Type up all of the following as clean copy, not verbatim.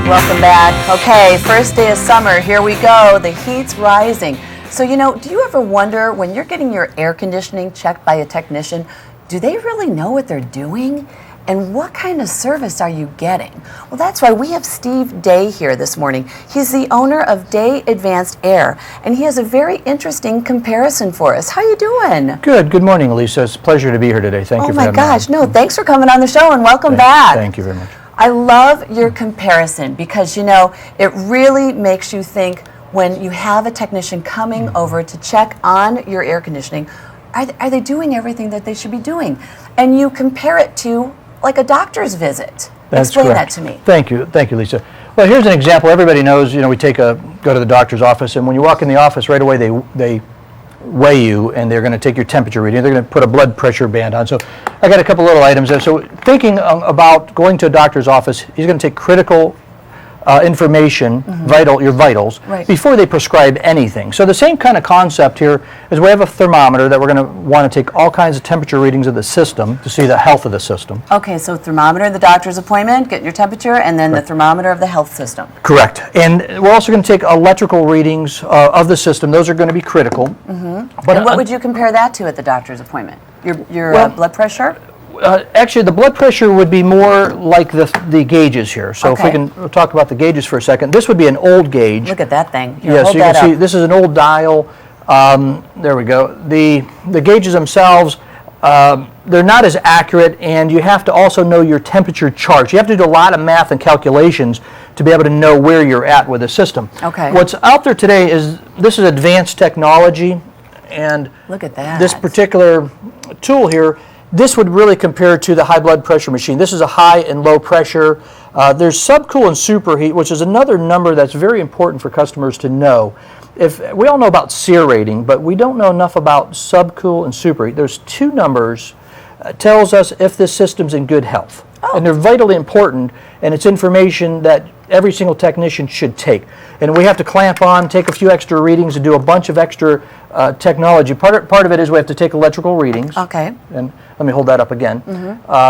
Welcome back. Okay, first day of summer, here we go. The heat's rising. So, you know, do you ever wonder when you're getting your air conditioning checked by a technician, do they really know what they're doing? And what kind of service are you getting? Well, that's why we have Steve Day here this morning. He's the owner of Day Advanced Air, and he has a very interesting comparison for us. How you doing? Good. Good morning, Lisa. It's a pleasure to be here today. Thank you for having me. Oh my gosh, no, thanks for coming on the show and welcome back. Thank you very much. I love your comparison because, you know, it really makes you think when you have a technician coming over to check on your air conditioning, are they doing everything that they should be doing? And you compare it to like a doctor's visit. That's Explain correct. that to me. Thank you, Lisa. Well, here's an example. Everybody knows, you know, we go to the doctor's office, and when you walk in the office, right away they weigh you, and they're going to take your temperature reading. They're going to put a blood pressure band on. So I got a couple little items there. So thinking about going to a doctor's office, he's going to take critical information, your vitals, right, before they prescribe anything. So the same kind of concept here is we have a thermometer that we're going to want to take all kinds of temperature readings of the system to see the health of the system. Okay, so thermometer, the doctor's appointment, getting your temperature, and then the thermometer of the health system. Correct. And we're also going to take electrical readings of the system. Those are going to be critical. But what would you compare that to at the doctor's appointment? Your blood pressure? Actually, the blood pressure would be more like the gauges here. So if we can talk about the gauges for a second. This would be an old gauge. Look at that thing. Here, yes, hold you that can see up. this is an old dial. There we go. The gauges themselves, they're not as accurate, and you have to also know your temperature charts. You have to do a lot of math and calculations to be able to know where you're at with the system. Okay. What's out there today is this is advanced technology, and look at that. This particular tool here, this would really compare to the high blood pressure machine. This is a high and low pressure. There's subcool and superheat, which is another number that's very important for customers to know. We all know about SEER rating, but we don't know enough about subcool and superheat. There's two numbers tells us if this system's in good health. And they're vitally important, and it's information that every single technician should take. And we have to clamp on, take a few extra readings, and do a bunch of extra technology. Part of it is we have to take electrical readings. Okay. And let me hold that up again.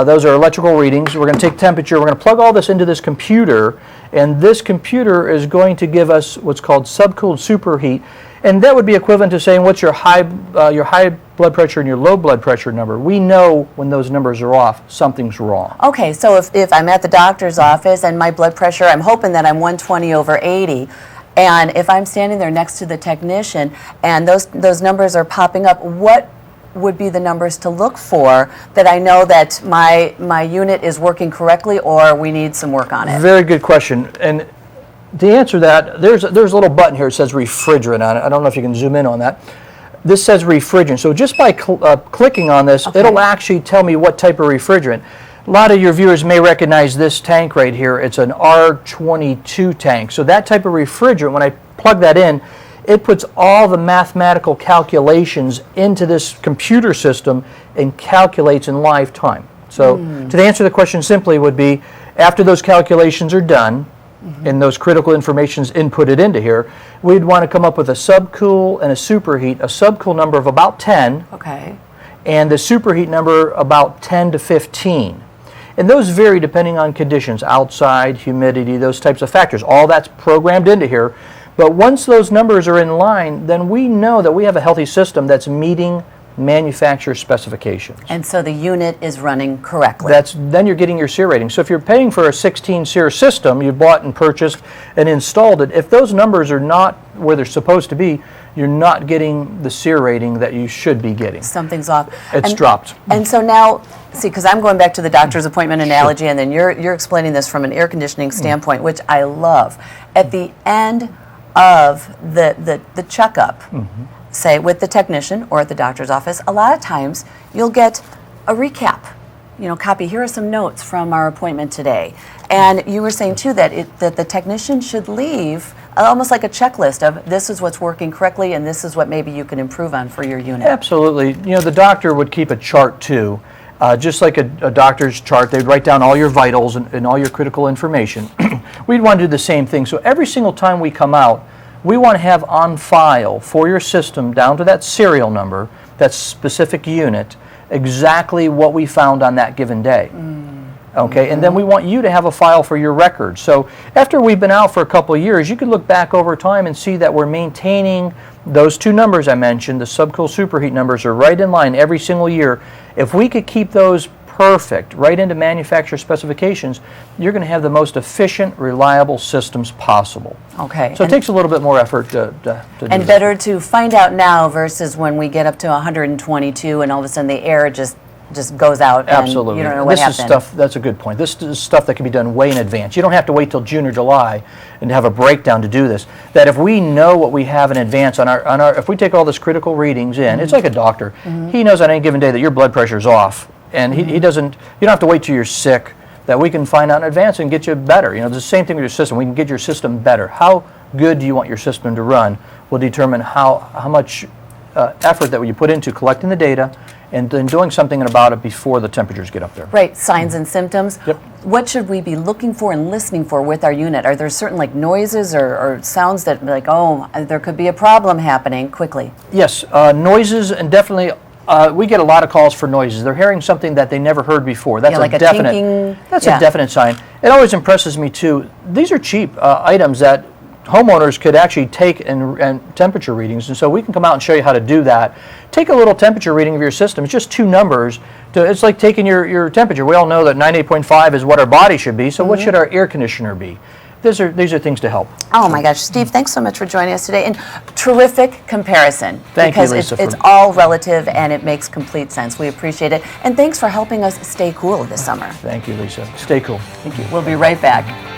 Those are electrical readings. We're going to take temperature. We're going to plug all this into this computer, and this computer is going to give us what's called subcooled superheat. And that would be equivalent to saying what's your high blood pressure and your low blood pressure number. We know when those numbers are off, something's wrong. Okay, so if I'm at the doctor's office and my blood pressure, I'm hoping that I'm 120/80, and if I'm standing there next to the technician and those numbers are popping up, what would be the numbers to look for that I know that my unit is working correctly or we need some work on it? Very good question. And to answer that, there's a little button here that says refrigerant on it. I don't know if you can zoom in on that. This says refrigerant. So just by clicking on this, it'll actually tell me what type of refrigerant. A lot of your viewers may recognize this tank right here. It's an R22 tank. So that type of refrigerant, when I plug that in, it puts all the mathematical calculations into this computer system and calculates in live time. So to answer the question simply would be, after those calculations are done, and those critical information's inputted into here, we'd want to come up with a subcool and a superheat, a subcool number of about 10, and the superheat number about 10 to 15. And those vary depending on conditions, outside, humidity, those types of factors. All that's programmed into here. But once those numbers are in line, then we know that we have a healthy system that's meeting manufacturer specifications. And so the unit is running correctly. Then you're getting your SEER rating. So if you're paying for a 16 SEER system, you bought and purchased and installed it, if those numbers are not where they're supposed to be, you're not getting the SEER rating that you should be getting. Something's off. It's dropped. And so now, see, because I'm going back to the doctor's appointment analogy, and then you're explaining this from an air conditioning standpoint, which I love. At the end of the checkup, say with the technician or at the doctor's office, a lot of times you'll get a recap. You know, copy, here are some notes from our appointment today. And you were saying too that the technician should leave almost like a checklist of this is what's working correctly and this is what maybe you can improve on for your unit. Absolutely. You know, the doctor would keep a chart too. Just like a doctor's chart, they'd write down all your vitals and all your critical information. We'd want to do the same thing. So every single time we come out, we want to have on file for your system, down to that serial number, that specific unit, exactly what we found on that given day. Okay, and then we want you to have a file for your records. So after we've been out for a couple of years, you can look back over time and see that we're maintaining those two numbers I mentioned. The subcool superheat numbers are right in line every single year. If we could keep those perfect right into manufacturer specifications, you're going to have the most efficient, reliable systems possible. Okay. So it takes a little bit more effort to do And that. better to find out now versus when we get up to 122 and all of a sudden the air just goes out and Absolutely. you don't know what This happened. is stuff, that's a good point. This is stuff that can be done way in advance. You don't have to wait till June or July and have a breakdown to do this. That if we know what we have in advance on our if we take all this critical readings in, it's like a doctor. He knows on any given day that your blood pressure is off. And he doesn't, you don't have to wait till you're sick, that we can find out in advance and get you better. You know, it's the same thing with your system. We can get your system better. How good do you want your system to run will determine how much effort that you put into collecting the data and then doing something about it before the temperatures get up there. Right, signs and symptoms. Yep. What should we be looking for and listening for with our unit? Are there certain like noises or sounds that like, oh, there could be a problem happening quickly? Yes, noises, and definitely we get a lot of calls for noises. They're hearing something that they never heard before. That's like a a definite. tinking, That's yeah. a definite sign. It always impresses me too. These are cheap items that homeowners could actually take and temperature readings, and so we can come out and show you how to do that. Take a little temperature reading of your system. It's just two numbers. It's like taking your temperature. We all know that 98.5 is what our body should be. So what should our air conditioner be? These are things to help. Oh my gosh, Steve, thanks so much for joining us today. And terrific comparison. Thank you, because Lisa, it's for- all relative and it makes complete sense. We appreciate it. And thanks for helping us stay cool this summer. Thank you, Lisa. Stay cool. Thank you. We'll be right back.